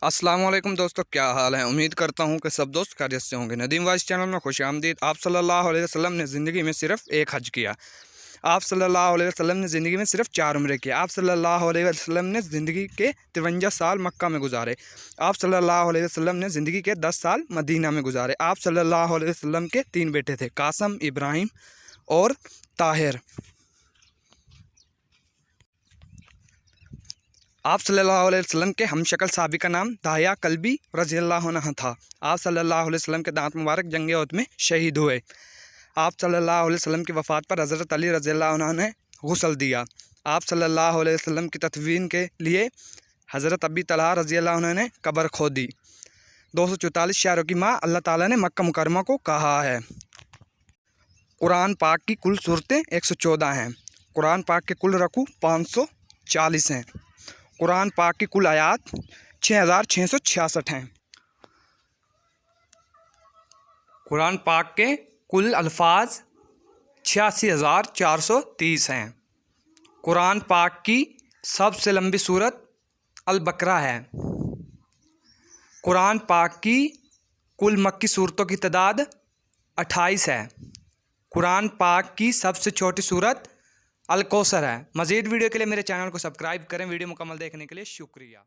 السلام علیکم دوستو، کیا حال ہے؟ امید کرتا ہوں کہ سب دوست خیریت سے ہوں گے۔ ندیم وائس چینل میں خوش آمدید۔ آپ صلی اللہ علیہ وسلم نے زندگی میں صرف ایک حج کیا۔ آپ صلی اللہ علیہ وسلم نے زندگی میں صرف 4 عمرے کیے۔ آپ صلی اللہ علیہ وسلم نے زندگی کے 53 سال مکہ میں گزارے۔ آپ صلی اللہ علیہ وسلم نے زندگی کے 10 سال مدینہ میں گزارے۔ آپ صلی اللہ علیہ وسلم کے 3 بیٹے تھے، قاسم، ابراہیم اور طاہر۔ آپ صلی اللہ علیہ وسلم کے ہم شکل صحابی کا نام دہیا کلبی رضی اللہ عنہ تھا۔ آپ صلی اللہ علیہ وسلم کے دانت مبارک جنگ احد میں شہید ہوئے۔ آپ صلی اللہ علیہ وسلم کی وفات پر حضرت علی رضی اللہ عنہ نے غسل دیا۔ آپ صلی اللہ علیہ وسلم کی تدفین کے لیے حضرت ابی طلحہ رضی اللہ عنہ نے قبر کھودی۔ 244 شہروں کی ماں اللہ تعالیٰ نے مکہ مکرمہ کو کہا ہے۔ قرآن پاک کی کل سورتیں 114 ہیں۔ قرآن پاک کے کل رکوع 540 ہیں۔ قرآن پاک کی کل آیات 6666 ہیں۔ قرآن پاک کے کل الفاظ 86430 ہیں۔ قرآن پاک کی سب سے لمبی سورت البقرہ ہے۔ قرآن پاک کی کل مکی سورتوں کی تعداد 28 ہے۔ قرآن پاک کی سب سے چھوٹی سورت الکوثر ہے۔ مزید ویڈیو کے لیے میرے چینل کو سبسکرائب کریں۔ ویڈیو مکمل دیکھنے کے لیے شکریہ۔